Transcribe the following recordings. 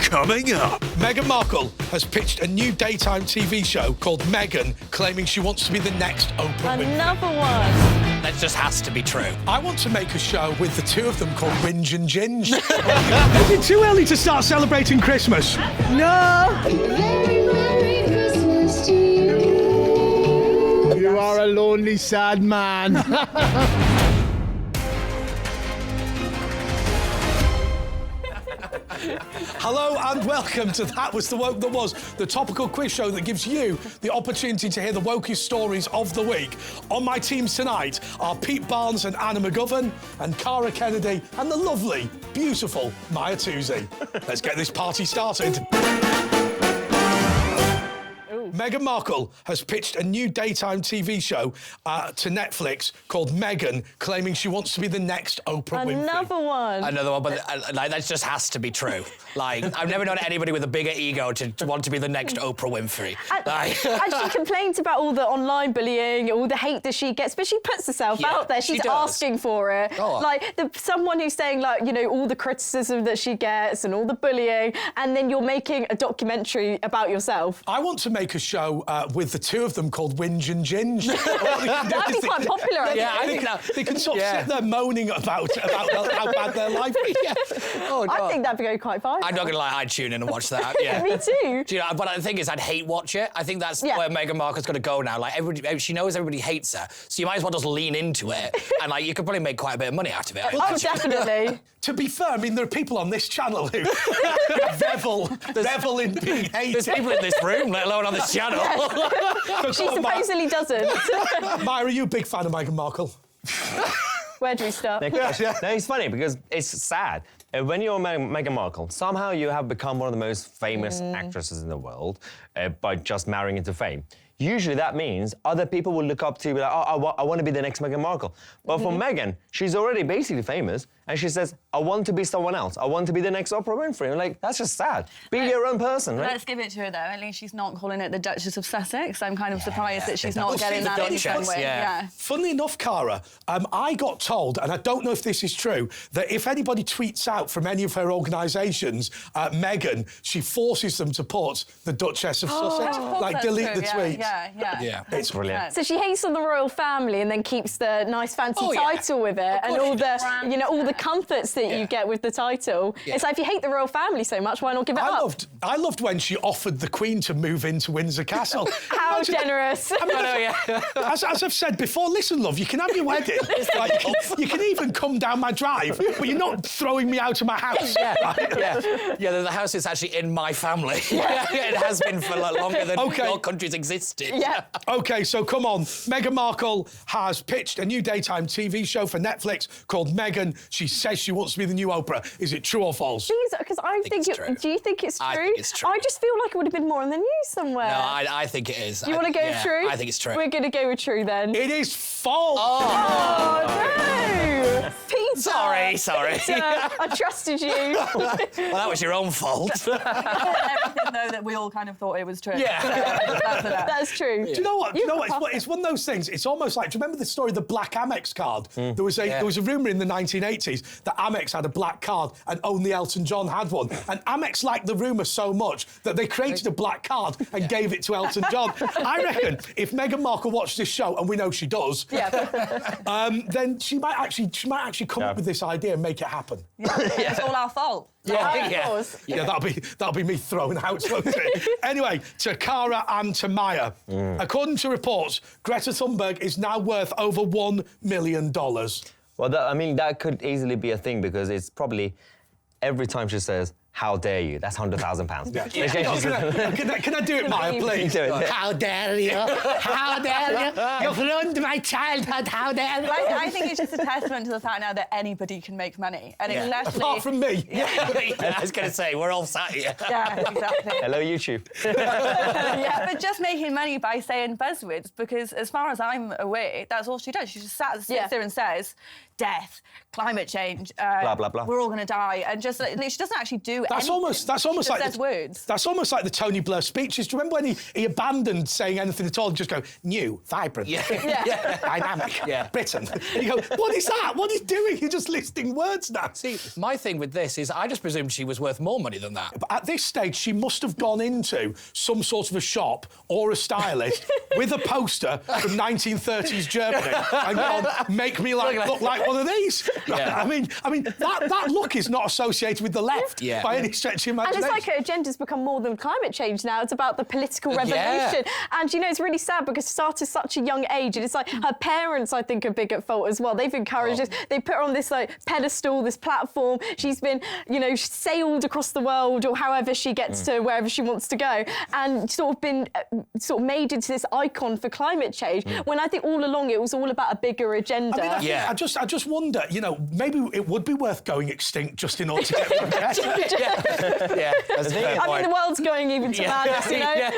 Coming up. Meghan Markle has pitched a new daytime TV show called Meghan, claiming she wants to be the next Oprah Winfrey. Another one. That just has to be true. I want to make a show with the two of them called Whinge and Ginge. Is it too early to start celebrating Christmas? No. Very Merry Christmas to you. You are a lonely, sad man. Hello and welcome to That Was the Woke That Was, the topical quiz show that gives you the opportunity to hear the wokest stories of the week. On my teams tonight are Pete Barnes and Anna McGovern, and Cara Kennedy and the lovely, beautiful Mahyar Tousi. Let's get this party started. Meghan Markle has pitched a new daytime TV show to Netflix called Meghan, claiming she wants to be the next Oprah Winfrey. Another one. Another one, but that just has to be true. Like, I've never known anybody with a bigger ego to want to be the next Oprah Winfrey. And she complains about all the online bullying, all the hate that she gets, but she puts herself out there. She's asking for it. Oh. Like, someone who's saying, like, you know, all the criticism that she gets and all the bullying, and then you're making a documentary about yourself. I want to make a show with the two of them called Whinge and Ginge. That'd be quite popular, I Yeah, I think. think they can sort of sit there moaning about how bad their life is. Yeah. Oh, God. I think that'd go quite fine. I'm not gonna lie, I'd tune in and watch that. Yeah. Me too. Do you know, but the thing is, I'd hate watch it. I think that's where Meghan Markle's gonna go now. Like, she knows everybody hates her, so you might as well just lean into it, and like, you could probably make quite a bit of money out of it. Oh, definitely. To be fair, I mean, there are people on this channel who revel in being hated. There's people in this room, let alone on this channel. She supposedly doesn't. Mahyar, are you a big fan of Meghan Markle? Where do we start? No, it's funny because it's sad. When you're Meghan Markle, somehow you have become one of the most famous actresses in the world by just marrying into fame. Usually that means other people will look up to you and be like, oh, I want to be the next Meghan Markle. But for Meghan, she's already basically famous, and she says, I want to be someone else. I want to be the next Oprah Winfrey. I'm like, that's just sad. Be your own person, right? Let's give it to her, though. At least she's not calling it the Duchess of Sussex. I'm kind of surprised that she's not getting that in some way. Yeah. Funnily enough, Cara, I got told, and I don't know if this is true, that if anybody tweets out from any of her organisations, Meghan, she forces them to put the Duchess of Sussex. Like, delete the tweet. Yeah. It's brilliant. So she hates on the royal family and then keeps the nice fancy title with it, and all the, you know, all the comforts that you get with the title. It's like, if you hate the royal family so much, why not give it up? I loved when she offered the Queen to move into Windsor Castle. How generous. I mean, as I've said before, listen, love, you can have your wedding. Like, you can even come down my drive, but you're not throwing me out of my house. Yeah, the house is actually in my family. It has been for longer than your country's existed. Yeah. OK, so come on. Meghan Markle has pitched a new daytime TV show for Netflix called Meghan. She says she wants to be the new Oprah. Is it true or false? Please, because I think it's true. Do you think it's true? I think it's true. I just feel like it would have been more on the news somewhere. No, I think it is. You want to go with true? I think it's true. We're going to go with true then. It is false. Oh, no! Peter! Sorry. I trusted you. Well, that was your own fault. Everything, though, that we all kind of thought it was true. That's true. Do you know what? It's one of those things. It's almost like, do you remember the story of the black Amex card? There was a rumour in the 1980s that Amex had a black card and only Elton John had one. And Amex liked the rumour so much that they created a black card and gave it to Elton John. I reckon if Meghan Markle watched this show, and we know she does, then she might actually come up with this idea and make it happen. It's all our fault. Yeah, that'll be me throwing out, won't it? Anyway, to Cara and to Mahyar. According to reports, Greta Thunberg is now worth over $1 million. Well, that could easily be a thing because it's probably every time she says, how dare you? That's £100,000. Can I do it, Mahyar, please? How dare you? How dare you? You've ruined my childhood. How dare you? I think it's just a testament to the fact now that anybody can make money. And it's actually... Apart from me. I was going to say, we're all sat here. Yeah, exactly. Hello, YouTube. But just making money by saying buzzwords, because as far as I'm aware, that's all she does. She just sits there and says, death, climate change, blah, blah, blah. we're all going to die, and just she doesn't actually do That's anything. almost She just like says words. That's almost like the Tony Blair speeches. Do you remember when he abandoned saying anything at all and just go, new, vibrant, dynamic, Britain? And you go, what is that? What are you doing? You're just listing words now. See, my thing with this is I just presumed she was worth more money than that. But at this stage, she must have gone into some sort of a shop or a stylist with a poster from 1930s Germany and gone, make me look like one of these. Yeah. I mean, that look is not associated with the left by any stretch of And imagination. it's like her agenda's become more than climate change now. It's about the political revolution. And, you know, it's really sad because it started at such a young age. And it's like her parents, I think, are big at fault as well. They've encouraged this. They put her on this, like, pedestal, this platform. She's been, you know, sailed across the world or however she gets to wherever she wants to go and sort of been made into this icon for climate change when I think all along it was all about a bigger agenda. I mean, I just wonder, you know, maybe it would be worth going extinct just in order to get rid of it. I mean, the world's going even to madness, you know?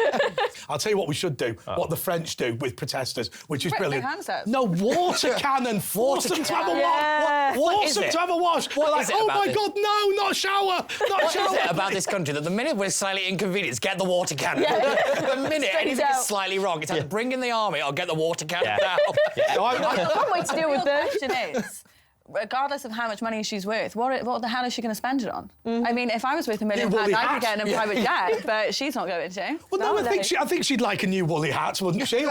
I'll tell you what we should do, what the French do with protesters, which is brilliant. handsets. No, water cannon, force them to have a wash. Force them to have a wash. They're like, oh my God, no, not a shower, not a shower. What is it about this country that the minute we're slightly inconvenienced, get the water cannon? The minute anything is slightly wrong, it's either bring in the army or get the water cannon down. One way to deal with The this. question is, regardless of how much money she's worth, what the hell is she going to spend it on? I mean, if I was worth £1 million, woolly I'd hat. be getting a private jet, but she's not going to. Well, no, I think she'd like a new woolly hat, wouldn't she?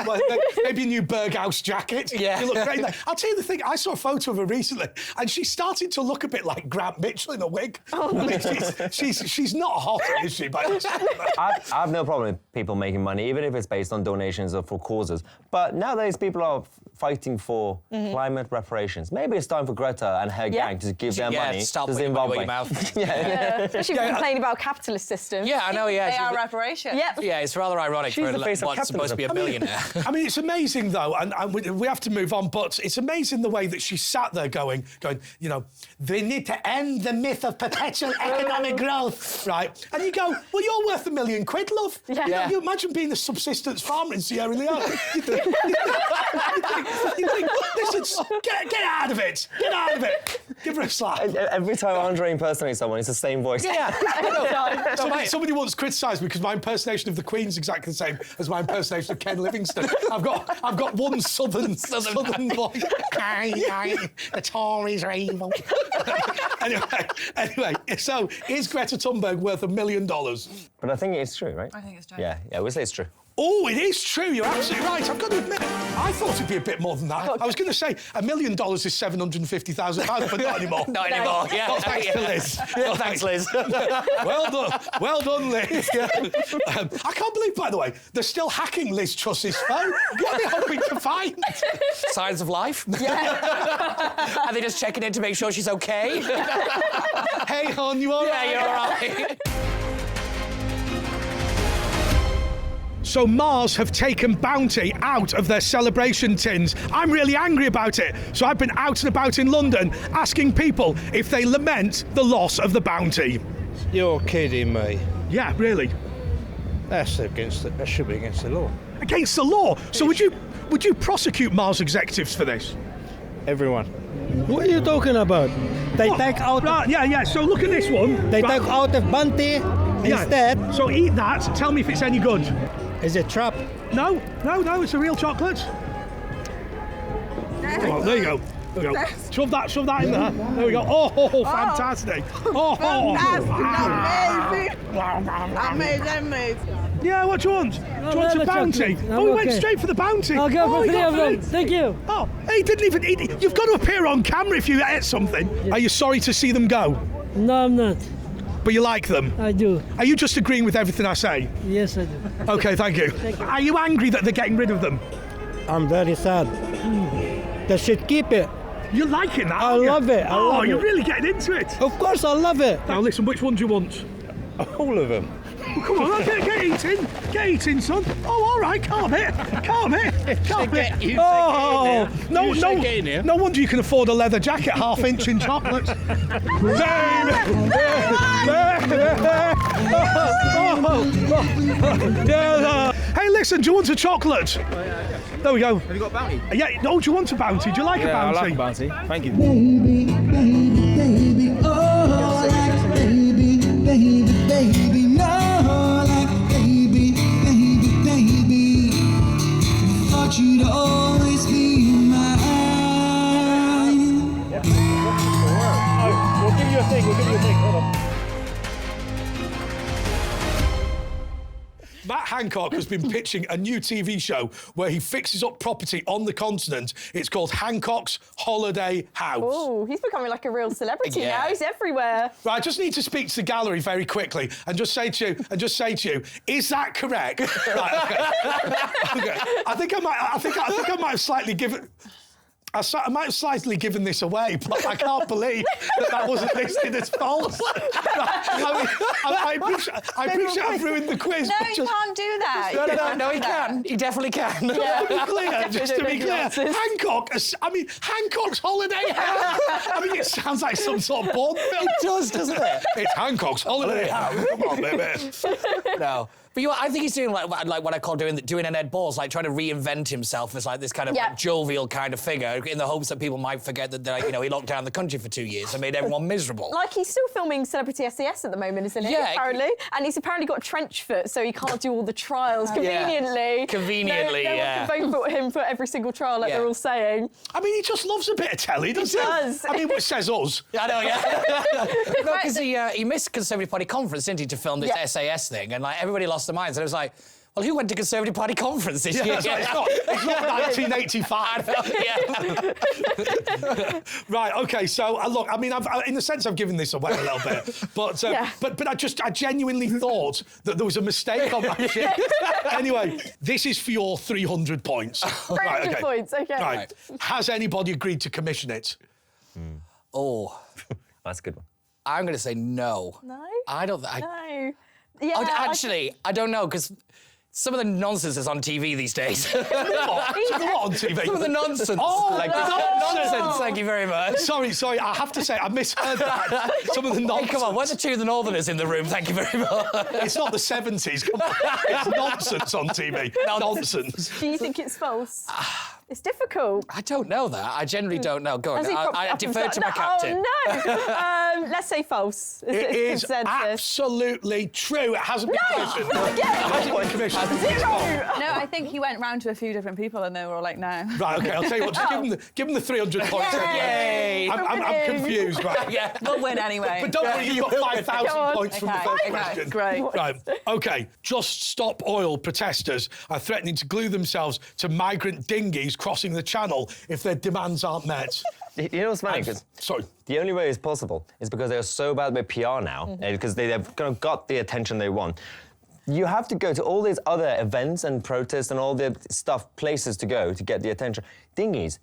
Maybe a new Berghaus jacket. Yeah. You look great. I'll tell you the thing, I saw a photo of her recently, and she's starting to look a bit like Grant Mitchell in a wig. I mean, she's not hot, is she? I have no problem with people making money, even if it's based on donations or for causes. But nowadays, people are fighting for climate reparations. Maybe it's time for Greta and her gang to give their money stop to putting money Zimbabwe. where your mouth. She's complaining about capitalist systems. Yeah, I know, They are reparations. Yep. Yeah, it's rather ironic She's for the face of what's supposed to be a billionaire. I mean, it's amazing, though, and we have to move on, but it's amazing the way that she sat there going, you know, they need to end the myth of perpetual economic growth, right? And you go, well, you're worth £1 million, love. Yeah. You imagine being a subsistence farmer in Sierra Leone. You think, listen, get out of it. Get out of it. Give her a slap. Every time Andre impersonates someone, it's the same voice. Somebody once criticised me because my impersonation of the Queen's exactly the same as my impersonation of Ken Livingstone. I've got one southern voice. The Tories are evil. anyway, so is Greta Thunberg worth $1 million? But I think it's true, right? I think it's true. Yeah, we'll say it's true. Oh, it is true. You're absolutely right. I've got to admit, I thought it'd be a bit more than that. I was going to say $1 million is £750,000, but not anymore. Not anymore, yeah. Not thanks to Liz. Yeah, thanks, Liz. Well done, Liz. I can't believe, by the way, they're still hacking Liz Truss's phone. What are they hoping to find? Signs of life? Yeah. Are they just checking in to make sure she's okay? Hey, hon, you all right? Yeah, you're all right. So Mars have taken Bounty out of their celebration tins. I'm really angry about it. So I've been out and about in London asking people if they lament the loss of the Bounty. You're kidding me. Yeah, really. That should be against the law. Against the law? So would you prosecute Mars executives for this? Everyone. What are you talking about? They take out. Right, yeah. So look at this one. They take out the Bounty instead. So eat that. Tell me if it's any good. Is it trap? No. It's a real chocolate. Oh, there you go. There we go. Shove that in there. There we go. Oh, fantastic. Amazing. Yeah, what do you want? Do you want a Bounty? We went straight for the Bounty. I'll go for 3 of them. Thank you. Oh, he didn't even eat. You've got to appear on camera if you ate something. Yeah. Are you sorry to see them go? No, I'm not. But you like them? I do. Are you just agreeing with everything I say? Yes, I do. Okay, thank you. Are you angry that they're getting rid of them? I'm very sad. They should keep it. You're liking that, I love it. You're really getting into it. Of course, I love it. Now listen, which one do you want? All of them. Oh, come on, get eating. Get eating, son. Oh, all right, calm it. Oh, no wonder you can afford a leather jacket, half-inch in chocolates. Hey, listen, do you want a chocolate? There we go. Have you got a bounty? Yeah, no, do you want a bounty? Do you like a bounty? I like a bounty. Thank you. Baby, baby, baby, oh, like baby, baby, baby, no, like baby, baby, baby. Thought you'd always be mine. Yeah. Oh, we'll give you a thing. Hold on. Matt Hancock has been pitching a new TV show where he fixes up property on the continent. It's called Hancock's Holiday House. Oh, he's becoming like a real celebrity Yeah. now. He's everywhere. Right, I just need to speak to the gallery very quickly and just say to you, is that correct? Right, okay. I think I might have slightly given. I might have slightly given this away, but I can't believe that wasn't listed as false. I appreciate I've ruined the quiz. No, but you just, can't do that. No, he can. He definitely can. just to be clear, Hancock's Holiday House. I mean, it sounds like some sort of Bond film. It does, doesn't it? It's Hancock's Holiday House. Come on, baby. No. But I think he's doing like what I call doing an Ed Balls, like trying to reinvent himself as like this kind of like, jovial kind of figure in the hopes that people might forget that he locked down the country for 2 years and made everyone miserable. Like, he's still filming Celebrity SAS at the moment, isn't he? Yeah. Apparently. And he's apparently got trench foot, so he can't do all the trials conveniently. Conveniently, no yeah. one can vote for him for every single trial, like they're all saying. I mean, he just loves a bit of telly, doesn't he? does. I mean, what says us? I know, yeah. No, because he missed Conservative Party conference, didn't he, to film this SAS thing, and like everybody lost their minds, and it was like, well, who went to Conservative Party conference this year? It's not 1985. Right, OK, so look, I mean, in a sense, I've given this away a little bit, but I genuinely thought that there was a mistake on that shit. Anyway, this is for your 300 points. 300 points, OK. Right. Has anybody agreed to commission it? Oh. That's a good one. I'm going to say no. No? I don't... No. Yeah, actually, I don't know, because some of the nonsense is on TV these days. What on TV? Some of the nonsense. Oh, like nonsense, thank you very much. Sorry, I have to say, I misheard that. Some of the nonsense. Hey, come on, where's the two of the Northerners in the room? Thank you very much. It's not the 70s, come on. It's nonsense on TV. Nonsense. Do you think it's false? It's difficult. I don't know that. I generally don't know. Go on. I defer to my captain. Oh, no. Let's say false. It is absolutely true. It hasn't been commissioned. It hasn't been commissioned. No, I think he went round to a few different people and they were all like, no. Right, OK, I'll tell you what, just give him the 300 points. Yay! I'm confused, right? Yeah, we'll win anyway. But don't worry, you've got 5,000 points from the first question. Great. Right, OK. Just Stop Oil protesters are threatening to glue themselves to migrant dinghies crossing the channel if their demands aren't met. You know what's funny? Sorry. The only way it's possible is because they're so bad with PR now, because they've kind of got the attention they want. You have to go to all these other events and protests and all the places to go to get the attention. Dinghies,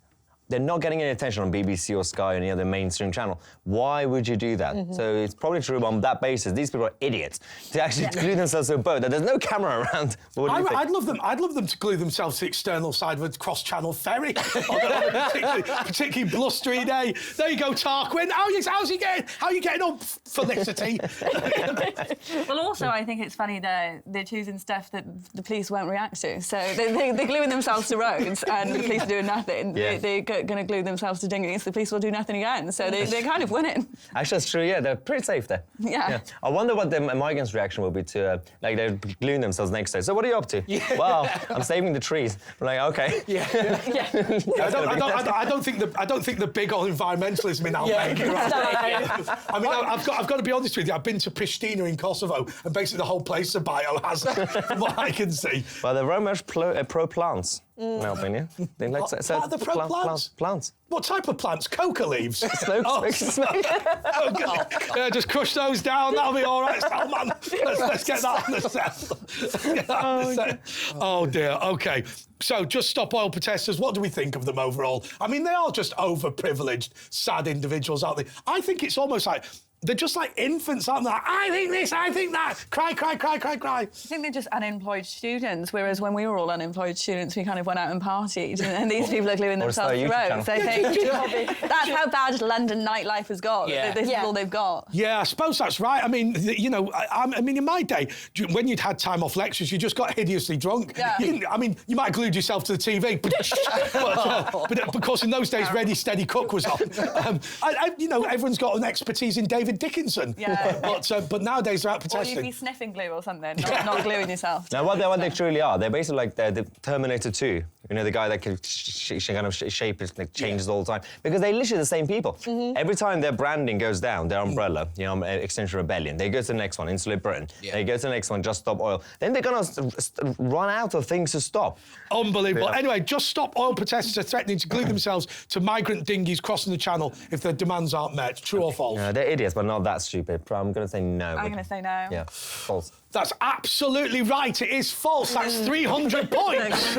they're not getting any attention on BBC or Sky or any other mainstream channel. Why would you do that? So it's probably true on that basis. These people are idiots to actually glue themselves to a boat that there's no camera around. What do you think? I'd love them to glue themselves to the external side of a cross-channel ferry on a particularly blustery day. There you go, Tarquin. How are you getting on, Felicity? Well, also, I think it's funny they're choosing stuff that the police won't react to. So they're gluing themselves to roads and the police are doing nothing. Yeah. They're going to glue themselves to dinghies. The police will do nothing again. So they're kind of winning. Actually, that's true, yeah. They're pretty safe there. Yeah. I wonder what the migrants' reaction will be to, like, they're gluing themselves next day. So what are you up to? Yeah. Well, I'm saving the trees. I'm like, OK. I don't think the big old environmentalism in Albania. Right? I mean, I've got to be honest with you. I've been to Pristina in Kosovo, and basically the whole place is a biohazard, from what I can see. Well, they're very much pro-plants, in my opinion. They like the pro-plants? Plants. What type of plants? Coca leaves? Smoke. Yeah, just crush those down. That'll be all right, Salman. Let's get that on the set. Oh, dear. OK. So, Just Stop Oil protesters, what do we think of them overall? I mean, they are just overprivileged, sad individuals, aren't they? I think it's almost like They're just like infants, aren't they? Like, I think this, I think that. Cry, cry, cry, cry, cry. I think they're just unemployed students, whereas when we were all unemployed students, we kind of went out and partied, and these people are gluing themselves to roads. They think that's how bad London nightlife has got. Yeah. This is all they've got. Yeah, I suppose that's right. I mean, you know, I mean, in my day, when you'd had time off lectures, you just got hideously drunk. Yeah. You didn't, I mean, you might have glued yourself to the TV, but of course, in those days, Ready, Steady, Cook was on. You know, everyone's got an expertise in David Dickinson. Yeah. But nowadays they're out Or protesting. you'd be sniffing glue or something, not gluing yourself. Now, what they truly are, they're basically like the Terminator 2. You know, the guy that can kind of shape it, like, changes all the time. Because they're literally the same people. Every time their branding goes down, their umbrella, you know, Extinction Rebellion, they go to the next one, Insular Britain. They go to the next one, Just Stop Oil. Then they're going to run out of things to stop. Unbelievable. Anyway, Just Stop Oil protesters are threatening to glue themselves to migrant dinghies crossing the channel if their demands aren't met. True or false? They're idiots, but not that stupid. I'm going to say no. I'm going to say no. Yeah, false. That's absolutely right. It is false. That's 300 points.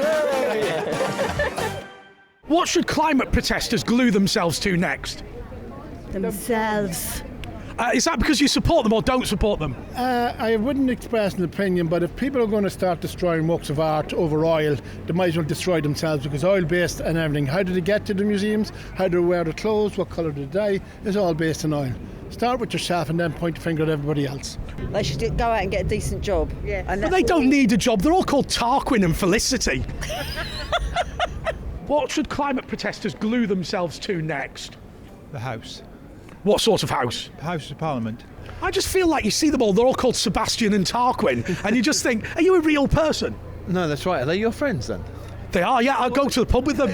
What should climate protesters glue themselves to next? Themselves. Is that because you support them or don't support them? I wouldn't express an opinion, but if people are going to start destroying works of art over oil, they might as well destroy themselves, because oil-based and everything. How do they get to the museums? How do they wear their clothes? What colour do they dye? It's all based on oil. Start with yourself and then point the finger at everybody else. They should go out and get a decent job. Yeah. But they don't need a job. They're all called Tarquin and Felicity. What should climate protesters glue themselves to next? The House. What sort of house? House of Parliament. I just feel like you see them all, they're all called Sebastian and Tarquin, and you just think, are you a real person? No, that's right. Are they your friends then? They are, yeah. I'll go to the pub with them.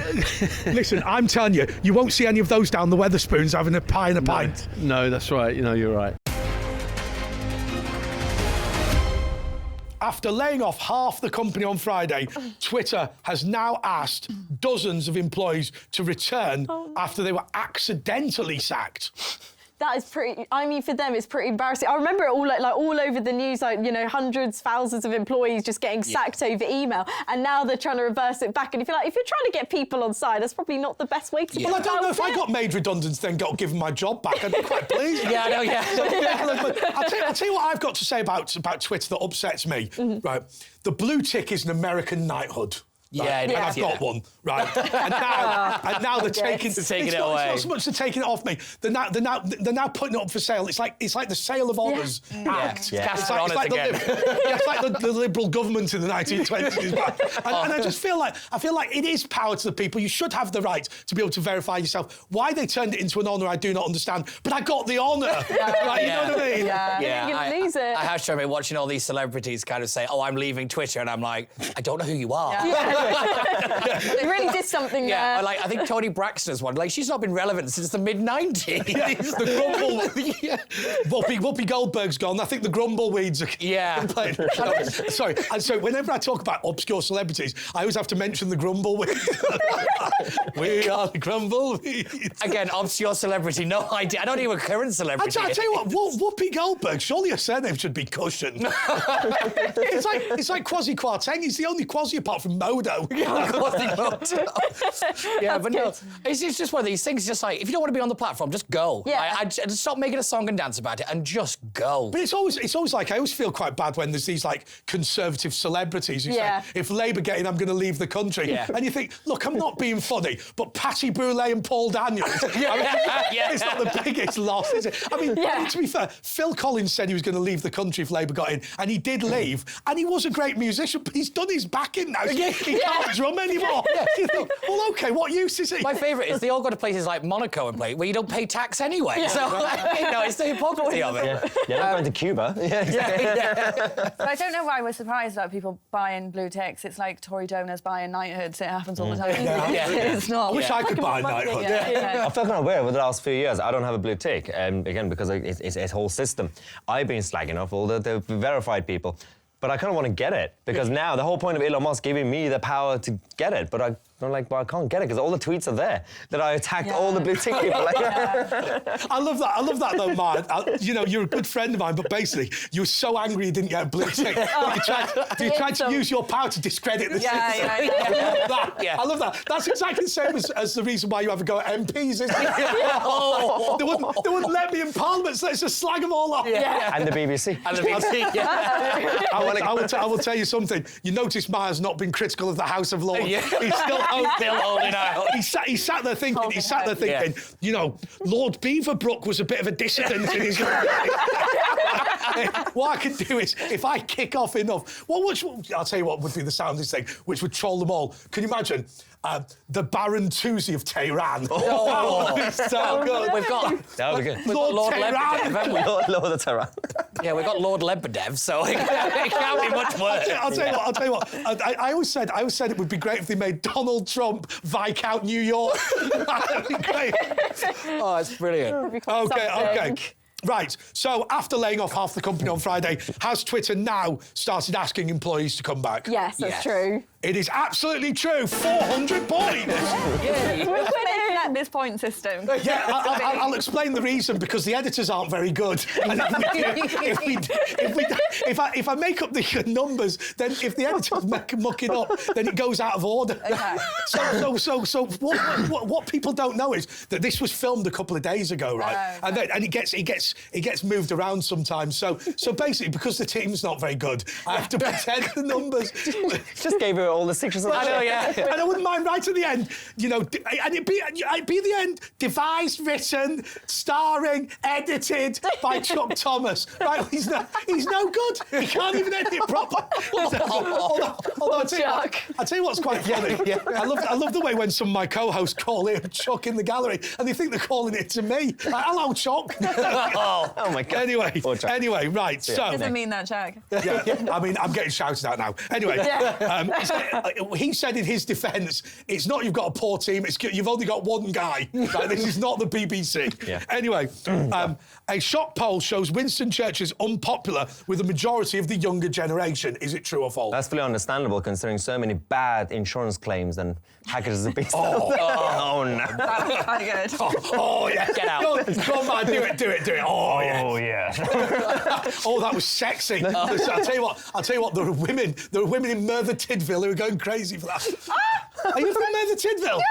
Listen, I'm telling you, you won't see any of those down the Wetherspoons having a pie and a pint. No, that's right. You know, you're right. After laying off half the company on Friday, Twitter has now asked dozens of employees to return after they were accidentally sacked. That is pretty, I mean, for them, it's pretty embarrassing. I remember it all like all over the news, like, you know, hundreds, thousands of employees just getting sacked over email. And now they're trying to reverse it back. And if you're like, if you're trying to get people on side, that's probably not the best way to go. Well, I don't know if I got made redundant, then got given my job back. I'd be quite pleased. Yeah, I know, yeah. I'll tell you what I've got to say about Twitter that upsets me. Right. The blue tick is an American knighthood. Right? Yeah, it and is, I've got one, right? And now they're taking it It's away. not so much they're taking it off me. They're now putting it up for sale. It's like the Sale of Honours Act. Yeah. It's like the Liberal government in the 1920s. And I just feel like it is power to the people. You should have the right to be able to verify yourself. Why they turned it into an honour, I do not understand. But I got the honour. Right? You know what I mean? Yeah. You lose it. I have to admit, watching all these celebrities kind of say, "Oh, I'm leaving Twitter," and I'm like, I don't know who you are. They really did something there. Like, I think Toni Braxton's one. Like, she's not been relevant since the mid-90s. The grumble. Whoopi Goldberg's gone. I think the grumbleweeds are playing. Sorry. And so whenever I talk about obscure celebrities, I always have to mention the grumbleweeds. We are the grumbleweeds. Again, obscure celebrity, no idea. I don't even a current celebrity. I tell you what, Whoopi Goldberg, surely her surname should be Cushion. It's like Kwasi Kwarteng. He's the only Kwasi apart from Modo. Yeah, but no, it's just one of these things. Just like, if you don't want to be on the platform, just go. Yeah. I just stop making a song and dance about it and just go. But it's always like, I always feel quite bad when there's these like conservative celebrities who say, if Labour get in, I'm going to leave the country. Yeah. And you think, look, I'm not being funny, but Patty Brûlé and Paul Daniels, it's not the biggest loss, is it? I mean, to be fair, Phil Collins said he was going to leave the country if Labour got in, and he did leave, and he was a great musician, but he's done his backing now. So he can't drum anymore. You think, well, OK, what use is he? My favourite is they all go to places like Monaco and play where you don't pay tax anyway. So, you know, it's the hypocrisy of it. Yeah, not going to Cuba. But I don't know why we're surprised about people buying blue ticks. It's like Tory donors buying knighthoods. It happens all the time. It's not. I wish I could buy a knighthood. I felt kind of weird over the last few years. I don't have a blue tick, again, because it's a whole system. I've been slagging off all the verified people. But I kind of want to get it, because now the whole point of Elon Musk giving me the power to get it, but I I'm like, but I can't get it because all the tweets are there that I attacked all the blue tick people. Like, I love that though, Maya. You know, you're a good friend of mine, but basically, you were so angry you didn't get a blue tick. You tried to use your power to discredit the system. I love that. That's exactly the same as the reason why you have a go at MPs, isn't it? They wouldn't let me in Parliament, so let's just slag them all off. And the BBC. And the BBC, I will tell you something. You notice Maya's not been critical of the House of Lords. Yeah. He's still holding out. He sat there thinking, you know, Lord Beaverbrook was a bit of a dissident in his what I can do is, if I kick off enough, I'll tell you what would be the soundest thing, which would troll them all. Can you imagine? The Baron Tousi of Tehran. So good. We've got Lord Lebedev, haven't we? Lord of Tehran. Yeah, we've got Lord Lebedev, so it can't be much worse. I'll tell you what. I always said it would be great if they made Donald Trump Viscount New York. That'd be great. Oh, it's brilliant. Okay. Right, so after laying off half the company on Friday, has Twitter now started asking employees to come back? Yes, that's true. It is absolutely true. 400 points. We're making up this point system. Yeah, I'll explain the reason, because the editors aren't very good. And if I make up the numbers, then if the editors muck it up, then it goes out of order. Okay. So what people don't know is that this was filmed a couple of days ago, right? Oh, okay. And it gets moved around sometimes. So basically, because the team's not very good, I have to pretend the numbers. Just gave her all the secrets. I know, yeah. And I wouldn't mind right at the end, you know, and it'd be the end, devised, written, starring, edited by Chuck Thomas. Right, he's no good. He can't even edit it proper. Although I'll tell you what's quite funny. I love the way when some of my co-hosts call him Chuck in the gallery, and they think they're calling it to me. Like, hello, Chuck. Oh my God. Anyway, right. So doesn't mean that, Chuck. Yeah, I mean, I'm getting shouted at now. Anyway, he said in his defence, it's not you've got a poor team, it's you've only got one guy. Like, this is not the BBC. Yeah. Anyway, a shock poll shows Winston Churchill's unpopular with the majority of the younger generation. Is it true or false? That's fully understandable, considering so many bad insurance claims and packages have been sold. Oh no. That was kind of good. Oh yeah. Get out. Go on, man, do it. Oh yeah. Oh, that was sexy. I'll tell you what. There were women in Merthyr Tydfil who were going crazy for that. Are you from Merthyr Tydfil?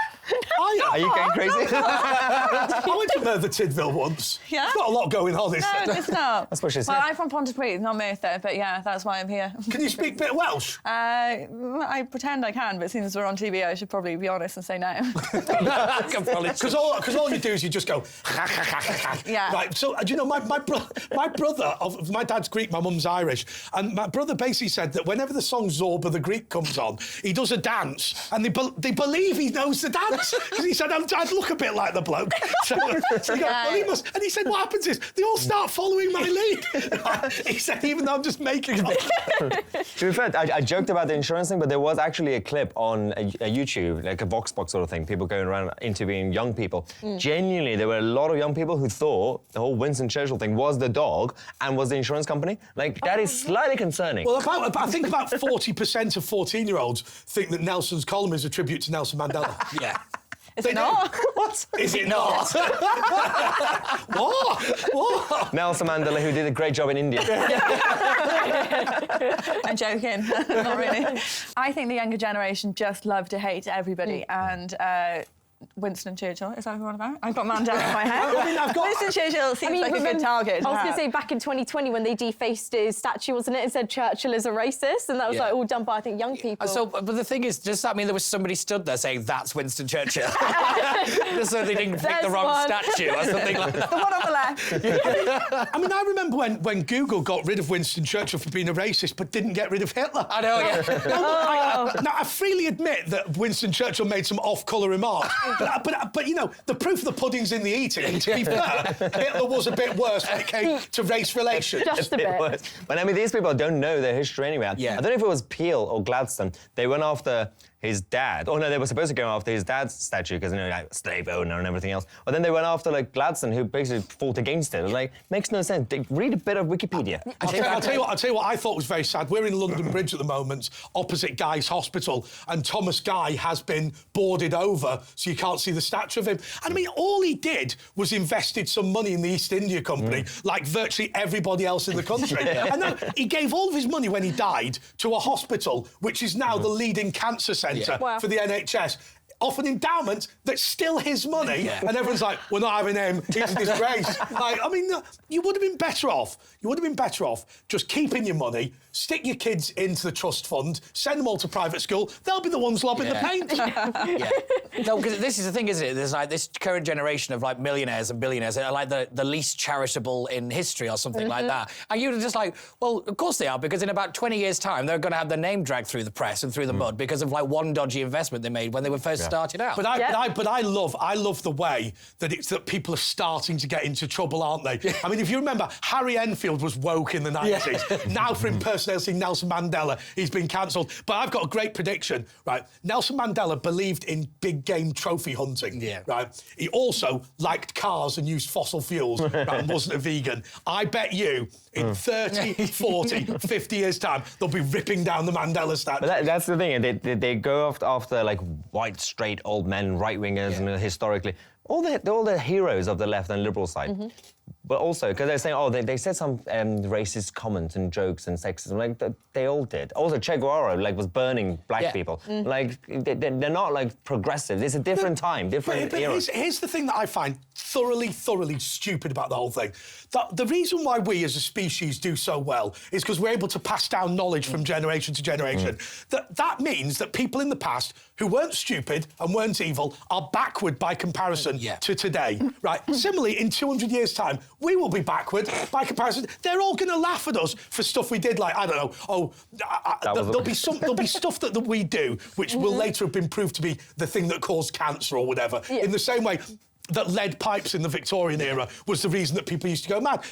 Are you going crazy? I went to Merthyr Tydfil once. Yeah? There's not a lot going on, is there? No, it's not. That's what she said. Well, I'm from Pontypridd, not Merthyr, but yeah, that's why I'm here. Can you speak a bit Welsh? I pretend I can, but since we're on TV, I should probably be honest and say no. Because all you do is you just go. Yeah. Right. So do you know my brother? My dad's Greek, my mum's Irish, and my brother basically said that whenever the song Zorba the Greek comes on, he does a dance, and they believe he knows the dance because he said I'd look a bit like the bloke. So he goes, well, he must. And he said what happens is they all start following my lead. He said even though I'm just making it. To be fair, I joked about the insurance thing, but there was actually a clip on a YouTube, like a Vox Box sort of thing, people going around interviewing young people. Genuinely, there were a lot of young people who thought the whole Winston Churchill thing was the dog and was the insurance company. Like, that is slightly concerning. Well, I think about 40% of 14-year-olds think that Nelson's column is a tribute to Nelson Mandela. Yeah. Is it not? What? Is it not? What? Nelson Mandela, who did a great job in India. I'm joking. Not really. I think the younger generation just love to hate everybody, and Winston Churchill, is that who I'm about? I've got Mandela in my head. Winston Churchill seems like a good target. I was going to say, back in 2020 when they defaced his statue, wasn't it, and said Churchill is a racist, and that was like all done by, I think, young people. So, but the thing is, does that mean there was somebody stood there saying, that's Winston Churchill? Just so they didn't pick the wrong statue or something like that. The one on the left. I mean, I remember when Google got rid of Winston Churchill for being a racist, but didn't get rid of Hitler. I know, yeah. Now, I freely admit that Winston Churchill made some off-colour remarks, but you know, the proof of the pudding's in the eating. And to be fair, Hitler was a bit worse when it came to race relations. Just a bit. But I mean, these people don't know their history anyway. Yeah. I don't know if it was Peel or Gladstone. They went after his dad. Oh no, they were supposed to go after his dad's statue because like slave owner and everything else. But then they went after like Gladstone, who basically fought against it. Like, makes no sense. Read a bit of Wikipedia. I'll tell you what I thought was very sad. We're in London Bridge at the moment, opposite Guy's Hospital, and Thomas Guy has been boarded over, so you can't see the statue of him. And I mean, all he did was invested some money in the East India Company, like virtually everybody else in the country. And then he gave all of his money when he died to a hospital, which is now the leading cancer centre for the NHS. Off an endowment that's still his money, and everyone's like, we're not having him, he's a disgrace. Like, I mean, you would have been better off. You would have been better off just keeping your money, stick your kids into the trust fund, send them all to private school. They'll be the ones lobbing the paint. No, because this is the thing, isn't it? There's like this current generation of like millionaires and billionaires that are like the least charitable in history or something like that. And you're just like, well, of course they are, because in about 20 years' time, they're going to have their name dragged through the press and through the mud because of like one dodgy investment they made when they were first started out. But I love the way that people are starting to get into trouble, aren't they? I mean, if you remember, Harry Enfield was woke in the 90s. Now for impersonating Nelson Mandela, he's been cancelled. But I've got a great prediction, right? Nelson Mandela believed in big game trophy hunting, right? He also liked cars and used fossil fuels, right, and wasn't a vegan. I bet you in 30, 40, 50 years' time, they'll be ripping down the Mandela statue. But that's the thing, they go after like white, straight, old men, right-wingers, and historically, all the heroes of the left and liberal side. But also, because they're saying, oh, they said some racist comments and jokes and sexism, like, they all did. Also, Che Guevara, like, was burning black people. Like, they're not, like, progressive. It's a different time, different era. Here's the thing that I find thoroughly stupid about the whole thing. The reason why we as a species do so well is because we're able to pass down knowledge from generation to generation. That means that people in the past who weren't stupid and weren't evil are backward by comparison to today, right? Similarly, in 200 years' time, we will be backward by comparison. They're all going to laugh at us for stuff we did, like, I don't know, there'll be stuff that we do which will later have been proved to be the thing that caused cancer or whatever. In the same way that lead pipes in the Victorian era was the reason that people used to go mad.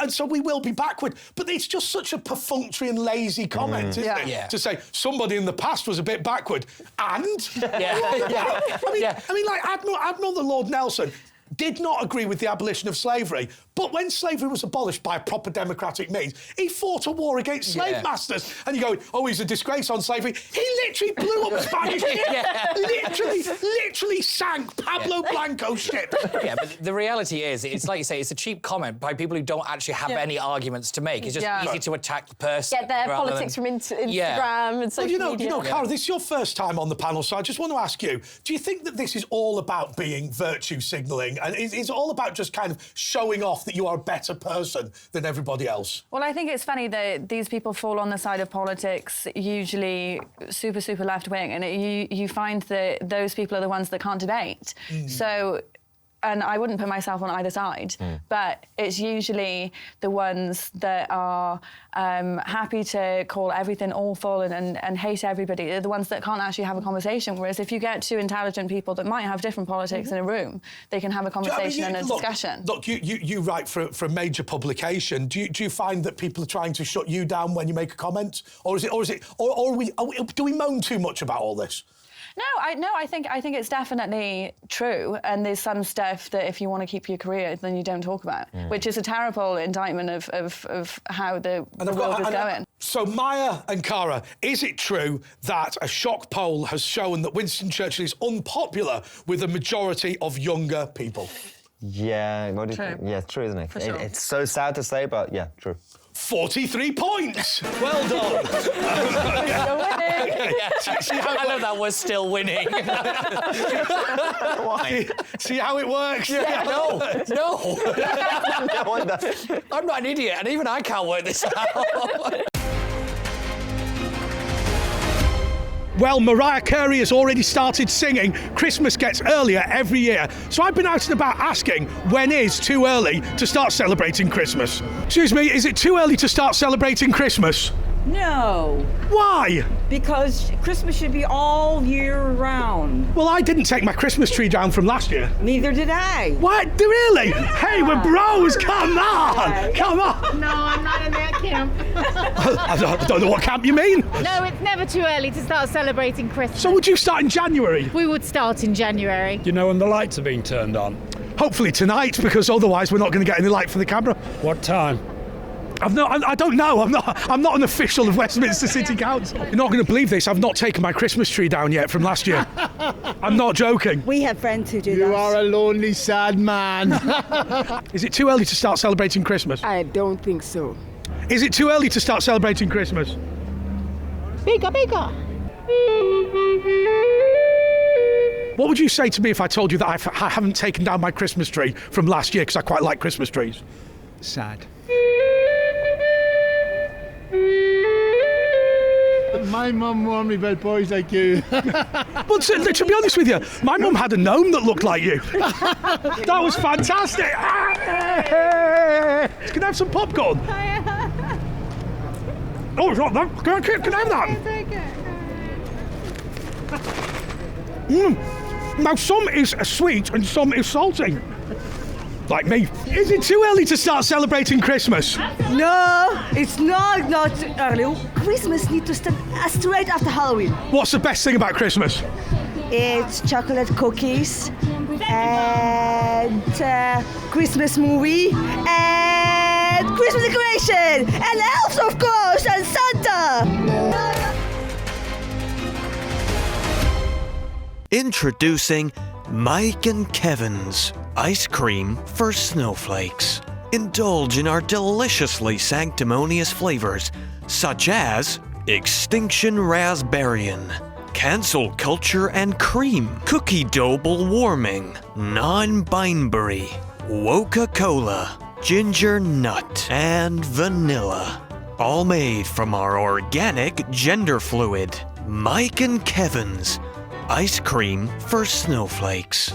And so we will be backward. But it's just such a perfunctory and lazy comment, isn't it? To say somebody in the past was a bit backward. And? I mean, like, Admiral the Lord Nelson did not agree with the abolition of slavery, but when slavery was abolished by proper democratic means, he fought a war against slave masters. And you go, oh, he's a disgrace on slavery. He literally blew up a Spanish ship. Literally sank Pablo Blanco's ship. But the reality is, it's like you say, it's a cheap comment by people who don't actually have any arguments to make. It's just easy to attack the person. Get their politics from Instagram and social media. You know, Cara, this is your first time on the panel, so I just want to ask you, do you think that this is all about being virtue signalling? And is it all about just kind of showing off that you are a better person than everybody else? Well, I think it's funny that these people fall on the side of politics, usually super left-wing, and you find that those people are the ones that can't debate. So, and I wouldn't put myself on either side, but it's usually the ones that are happy to call everything awful and hate everybody. They're the ones that can't actually have a conversation. Whereas if you get two intelligent people that might have different politics in a room, they can have a conversation and a discussion. Look, you write for a major publication. Do you find that people are trying to shut you down when you make a comment, or do we moan too much about all this? No, I think it's definitely true, and there's some stuff that if you want to keep your career, then you don't talk about, which is a terrible indictment of how the world is going. So, Mahyar and Cara, is it true that a shock poll has shown that Winston Churchill is unpopular with a majority of younger people? Yeah, what do you think? Yeah, true, isn't it? For sure. It's so sad to say, but yeah, true. 43 points! Well done! I know that was still winning. Why? See how it works? No. No. I'm not an idiot, and even I can't work this out. Well, Mariah Carey has already started singing Christmas Gets Earlier every year. So I've been out and about asking, when is too early to start celebrating Christmas? Excuse me, is it too early to start celebrating Christmas? No. Why? Because Christmas should be all year round. Well, I didn't take my Christmas tree down from last year. Neither did I. What? Really? Hey, we're bros. Come on. Come on. No, I'm not in that camp. I don't know what camp you mean. No, it's never too early to start celebrating Christmas. So would you start in January? We would start in January. Do you know when the lights are being turned on? Hopefully tonight, because otherwise we're not going to get any light for the camera. What time? I don't know. I'm not an official of Westminster City Council. You're not going to believe this. I've not taken my Christmas tree down yet from last year. I'm not joking. We have friends who do that. You are a lonely, sad man. Is it too early to start celebrating Christmas? I don't think so. Is it too early to start celebrating Christmas? Bigger, bigger. What would you say to me if I told you that I haven't taken down my Christmas tree from last year because I quite like Christmas trees? Sad. My mum warned me about boys like you. Well, to be honest with you, my mum had a gnome that looked like you. That was fantastic. Can I have some popcorn? Oh, it's not that. Can I have that? Now, some is sweet and some is salty. Like me. Is it too early to start celebrating Christmas? No, it's not too early. Christmas needs to start straight after Halloween. What's the best thing about Christmas? It's chocolate cookies and Christmas movie and Christmas decoration and elves, of course, and Santa. Introducing Mike and Kevin's Ice Cream for Snowflakes. Indulge in our deliciously sanctimonious flavors, such as Extinction Raspberryan, Cancel Culture and Cream, Cookie Double Warming, Non-Bindery, Coca-Cola, Ginger Nut, and Vanilla. All made from our organic gender fluid. Mike and Kevin's Ice Cream for Snowflakes.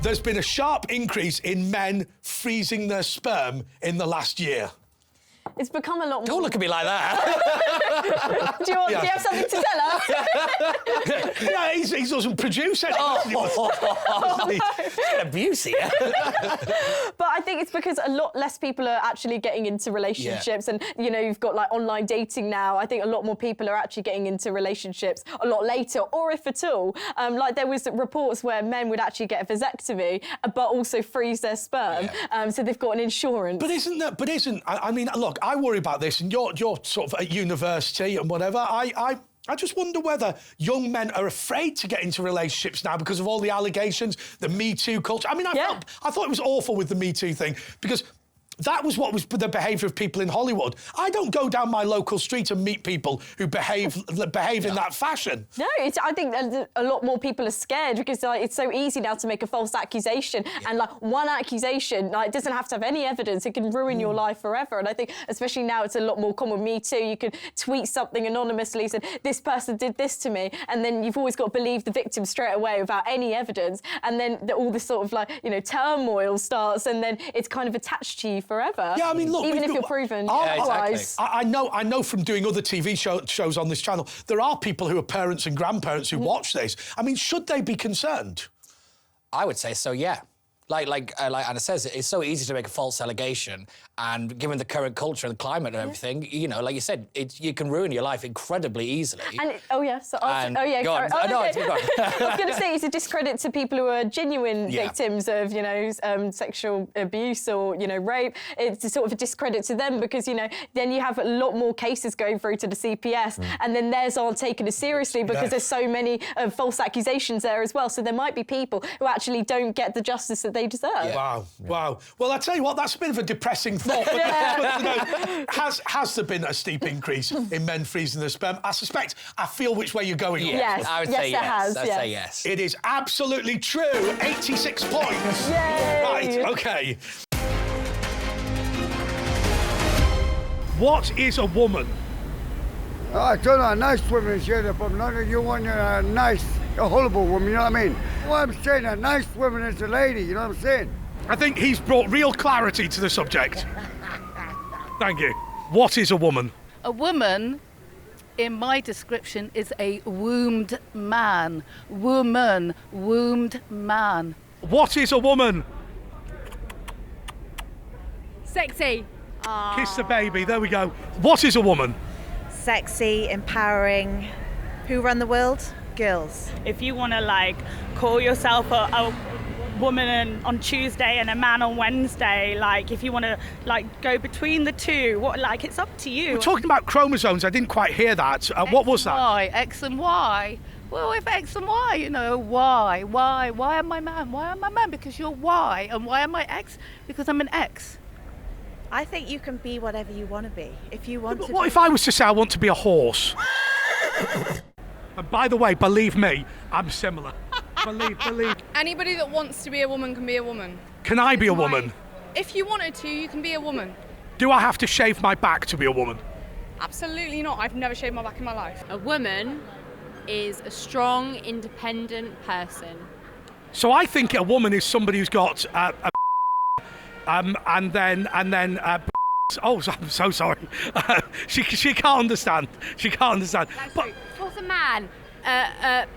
There's been a sharp increase in men freezing their sperm in the last year. It's become a lot more... Don't look at me like that. do you have something to tell us? Yeah, he doesn't produce anything. Abuse here. But I think it's because a lot less people are actually getting into relationships, and you know, you've got like online dating now. I think a lot more people are actually getting into relationships a lot later, or if at all. Like there was reports where men would actually get a vasectomy, but also freeze their sperm, so they've got an insurance. But I mean, look, I worry about this, and you're sort of at university and whatever. I just wonder whether young men are afraid to get into relationships now because of all the allegations, the Me Too culture. I mean, I thought it was awful with the Me Too thing, because that was what was the behaviour of people in Hollywood. I don't go down my local street and meet people who behave in that fashion. No, I think that a lot more people are scared because it's so easy now to make a false accusation, and like one accusation, like, it doesn't have to have any evidence. It can ruin your life forever. And I think, especially now, it's a lot more common. Me Too. You can tweet something anonymously, said this person did this to me, and then you've always got to believe the victim straight away without any evidence. And then all this sort of like turmoil starts, and then it's kind of attached to you forever. Yeah, I mean, look, even if you're proven otherwise. I know from doing other TV shows on this channel, there are people who are parents and grandparents who watch this. I mean, should they be concerned? I would say so, yeah. Like Anna says, it's so easy to make a false allegation, and given the current culture and climate and everything, you know, like you said, you can ruin your life incredibly easily. And Go on. I was going to say it's a discredit to people who are genuine victims of, sexual abuse or, rape. It's sort of a discredit to them because, then you have a lot more cases going through to the CPS, and then theirs aren't taken as seriously because there's so many false accusations there as well. So there might be people who actually don't get the justice that they deserve. Yeah. Wow. Well, I tell you what, that's a bit of a depressing thought. But has there been a steep increase in men freezing their sperm? I feel which way you're going. Yes, I would say yes. I'd say yes. It is absolutely true. 86 points. Yay. Right. Okay. What is a woman? I don't know, a nice woman, but none of you want a nice a horrible woman, you know what I mean? What I'm saying, a nice woman is a lady, you know what I'm saying? I think he's brought real clarity to the subject. Thank you. What is a woman? A woman, in my description, is a wombed man. Woman, wombed man. What is a woman? Sexy. Kiss the baby, there we go. What is a woman? Sexy, empowering. Who run the world? Girls. If you want to like call yourself a woman on Tuesday and a man on Wednesday, like if you want to like go between the two, what like it's up to you. We're talking about chromosomes. I didn't quite hear that. What was that? Y, X and Y. Well, if X and Y, you know, why am I man? Why am I man? Because you're Y. And why am I X? Because I'm an X. I think you can be whatever you want to be. If you want to. What if I was to say I want to be a horse? And by the way, believe me, I'm similar. Believe. Anybody that wants to be a woman can be a woman. Can I be a woman? If you wanted to, you can be a woman. Do I have to shave my back to be a woman? Absolutely not. I've never shaved my back in my life. A woman is a strong, independent person. So I think a woman is somebody who's got and then oh, I'm so sorry. She can't understand. She can't understand. But what's a man? And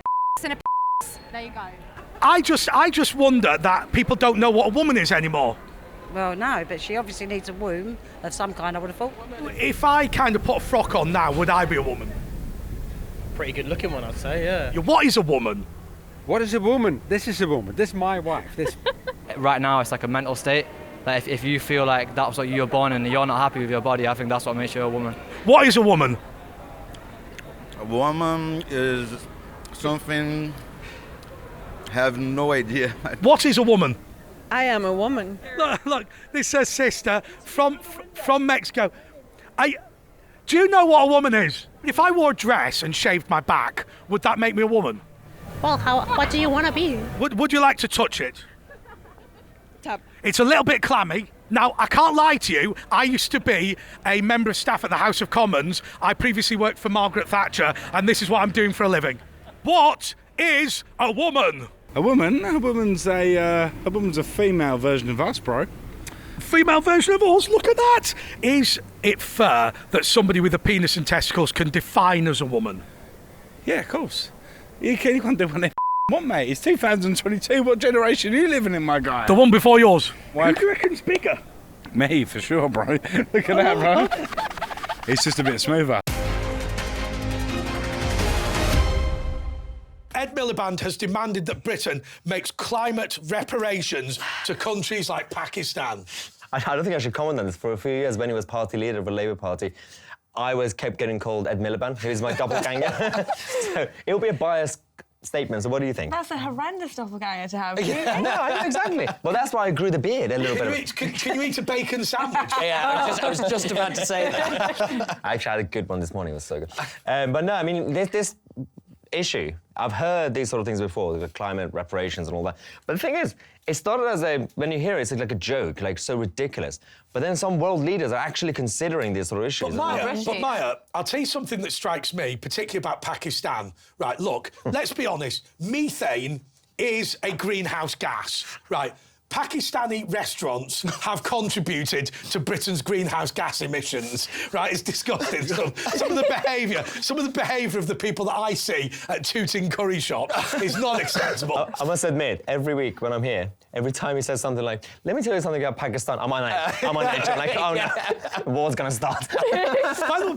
a there you go. I just wonder that people don't know what a woman is anymore. Well, no, but she obviously needs a womb of some kind, I would have thought. If I kind of put a frock on now, would I be a woman? Pretty good looking one, I'd say, yeah. What is a woman? What is a woman? This is a woman. This is my wife. This. Right now, it's like a mental state. Like if you feel like that's what you were born and you're not happy with your body, I think that's what makes you a woman. What is a woman? A woman is something. Have no idea. What is a woman? I am a woman. Look, this says sister from Mexico. Do you know what a woman is? If I wore a dress and shaved my back, would that make me a woman? Well, what do you want to be? Would you like to touch it? Tap. It's a little bit clammy. Now, I can't lie to you, I used to be a member of staff at the House of Commons. I previously worked for Margaret Thatcher, and this is what I'm doing for a living. What is a woman? A woman? A woman's a female version of us, bro. Female version of us? Look at that! Is it fair that somebody with a penis and testicles can define as a woman? Yeah, of course. You can't do what they want, mate. It's 2022. What generation are you living in, my guy? The one before yours. Why? Who do you reckon's bigger? Me, for sure, bro. Look at that, bro. It's just a bit smoother. Ed Miliband has demanded that Britain makes climate reparations to countries like Pakistan. I don't think I should comment on this. For a few years, when he was party leader of the Labour Party, I kept getting called Ed Miliband, who is my doppelganger. So it'll be a biased statement. So what do you think? That's a horrendous doppelganger to have. Yeah, no, I know, exactly. Well, that's why I grew the beard a little bit. Can you eat a bacon sandwich? Yeah, I was just about to say that. I actually had a good one this morning. It was so good. But no, I mean, this issue, I've heard these sort of things before, the climate reparations and all that. But the thing is, it started as when you hear it, it's like a joke, like so ridiculous. But then some world leaders are actually considering these sort of issues. But Maya, I'll tell you something that strikes me, particularly about Pakistan. Right, look, let's be honest. Methane is a greenhouse gas, right? Pakistani restaurants have contributed to Britain's greenhouse gas emissions, right? It's disgusting. Some of the behaviour of the people that I see at Tooting Curry Shop is not acceptable. I must admit, every week when I'm here, every time he says something like, let me tell you something about Pakistan, I'm on edge. I'm like, oh no, the war's going to start.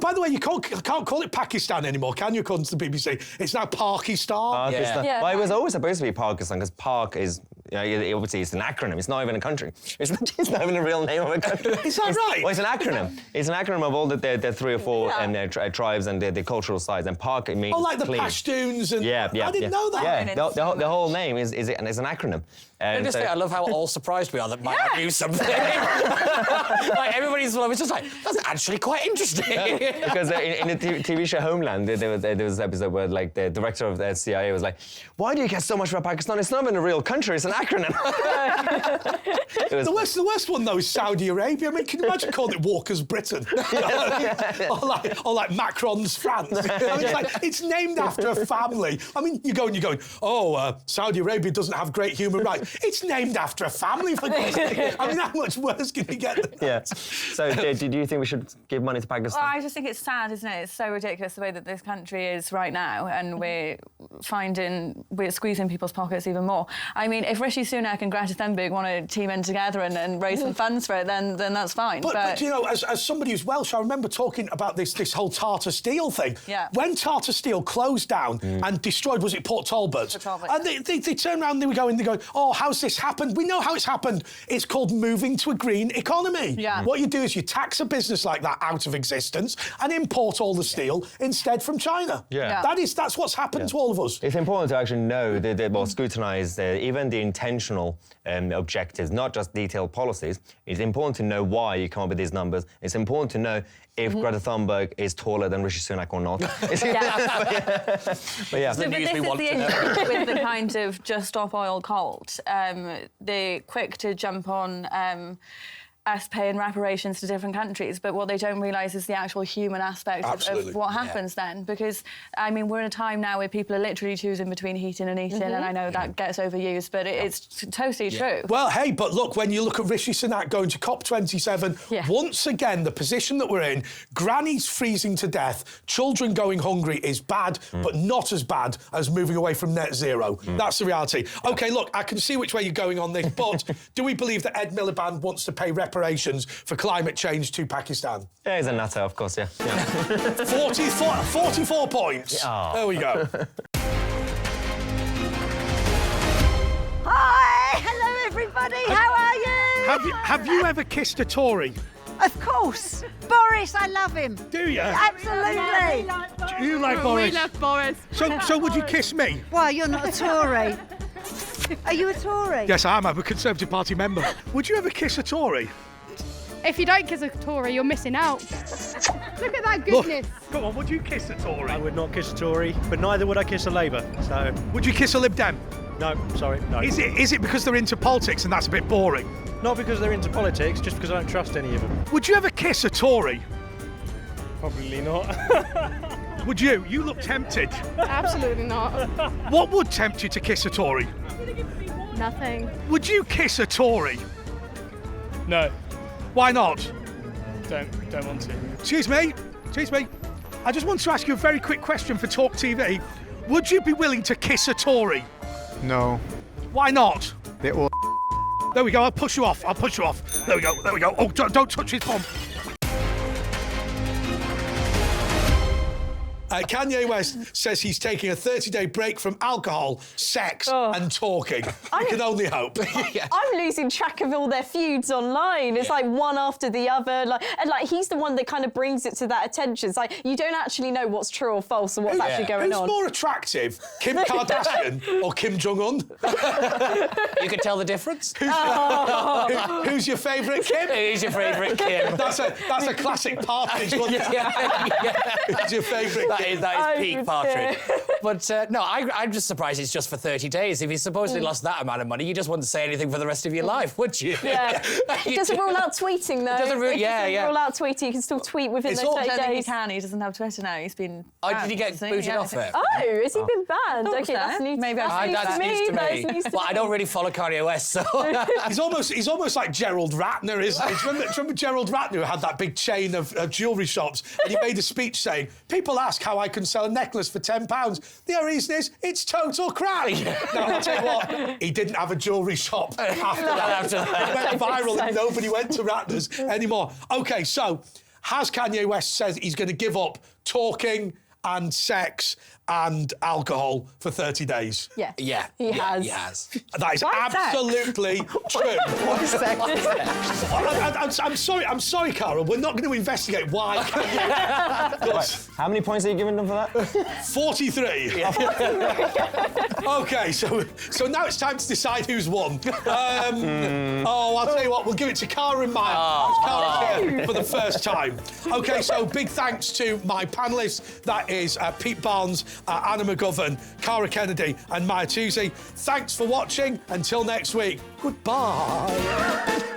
By the way, you can't call it Pakistan anymore, can you, according to the BBC? It's now Pakistan. Pakistan. Yeah. Well, it was always supposed to be Pakistan, because Pak is, obviously it's an acronym. It's not even a country. It's not even a real name of a country. Is that right? Well, it's an acronym. It's an acronym of all the 3 or 4 tribes and their cultural sides. And Pak, it means like clean. The Pashtuns and... Yeah. I didn't know that. Yeah, the whole name is an acronym. I love how all surprised we are that Maya knew something. Like everybody's just like, that's actually quite interesting. Because in the TV show Homeland, there was an episode where like the director of the CIA was like, why do you care so much about Pakistan? It's not even a real country, it's an acronym. The worst one, though, is Saudi Arabia. I mean, can you imagine calling it Walker's Britain? or like Macron's France. I mean, it's named after a family. I mean, you're going, oh, Saudi Arabia doesn't have great human rights. It's named after a family, for God's sake. I mean, how much worse can you get than that? Yeah. So, do you think we should give money to Pakistan? Well, I just think it's sad, isn't it? It's so ridiculous the way that this country is right now, and we're squeezing people's pockets even more. I mean, if Rishi Sunak and Greta Thunberg want to team in together and raise some funds for it, then that's fine. But you know, as somebody who's Welsh, I remember talking about this whole Tata Steel thing. Yeah. When Tata Steel closed down and destroyed, was it Port Talbot? Port Talbot. And they turned around and they were going, oh, how's this happened? We know how it's happened. It's called moving to a green economy. Yeah. What you do is you tax a business like that out of existence and import all the steel instead from China. Yeah. That's what's happened to all of us. It's important to actually know, scrutinise even the intentional objectives, not just detailed policies. It's important to know why you come up with these numbers. It's important to know if Greta Thunberg is taller than Rishi Sunak or not. But yeah. So, but this is the issue with the kind of just stop oil cult. They're quick to jump on us paying reparations to different countries, but what they don't realise is the actual human aspect of what happens then. Because, I mean, we're in a time now where people are literally choosing between heating and eating, and I know that gets overused, but it's totally true. Well, hey, but look, when you look at Rishi Sunak going to COP27, once again, the position that we're in, grannies freezing to death, children going hungry is bad, but not as bad as moving away from net zero. That's the reality. OK, look, I can see which way you're going on this, but do we believe that Ed Miliband wants to pay reparations for climate change to Pakistan? Yeah, he's a nutter, of course, yeah. 44 points. Oh. There we go. Hi, hello everybody. How are you? Have you ever kissed a Tory? Of course, Boris. I love him. Do you? Absolutely. Do you like Boris? We love Boris. So would you kiss me? Why, you're not a Tory? Are you a Tory? Yes, I am. I'm a Conservative Party member. Would you ever kiss a Tory? If you don't kiss a Tory, you're missing out. Look at that goodness. Look, come on, would you kiss a Tory? I would not kiss a Tory, but neither would I kiss a Labour. So, would you kiss a Lib Dem? no, sorry, no. Is it because they're into politics and that's a bit boring? Not because they're into politics, just because I don't trust any of them. Would you ever kiss a Tory? Probably not. Would you? You look tempted. Absolutely not. What would tempt you to kiss a Tory? Nothing. Would you kiss a Tory? No. Why not? Don't want to. Excuse me. I just want to ask you a very quick question for TalkTV. Would you be willing to kiss a Tory? No. Why not? They're all There we go. I'll push you off. There we go. Oh, don't touch his bum. Kanye West says he's taking a 30-day break from alcohol, sex and talking. I can only hope. I'm losing track of all their feuds online. It's like one after the other. And he's the one that kind of brings it to that attention. It's like you don't actually know what's true or false and what's actually going on. Who's more attractive, Kim Kardashian or Kim Jong-un? You can tell the difference. Who's your favourite Kim? Who's your favourite Kim? That's a classic Partridge one. Who's your favourite Kim? That is peak Partridge. But no, I'm just surprised it's just for 30 days. If you supposedly lost that amount of money, you just wouldn't say anything for the rest of your life, would you? Yeah. It doesn't rule out tweeting, though. It doesn't rule out tweeting. You can still tweet within those 30 days. He doesn't have Twitter now. He's been did he get booted off it? Oh, has he been banned? Okay, that's news. Maybe that's news to me. Well, I don't really follow Kanye West, so... He's almost like Gerald Ratner, isn't he? Do you remember Gerald Ratner who had that big chain of jewellery shops and he made a speech saying, people ask how I can sell a necklace for £10. The reason is it's total crap. Now, I'll tell you what, he didn't have a jewellery shop after that. It went viral and nobody went to Ratner's anymore. OK, so has Kanye West said he's going to give up talking and sex and alcohol for 30 days? Yeah. Yeah. He has. He has. That is absolutely true. I'm sorry, Carol. We're not going to investigate why. How many points are you giving them for that? 43. OK, so now it's time to decide who's won. Oh, I'll tell you what, we'll give it to Cara and Mahyar. Cara's here for the first time. OK, so big thanks to my panellists. That is Pete Barnes Anna McGovern, Cara Kennedy and Mahyar Tousi. Thanks for watching. Until next week, goodbye.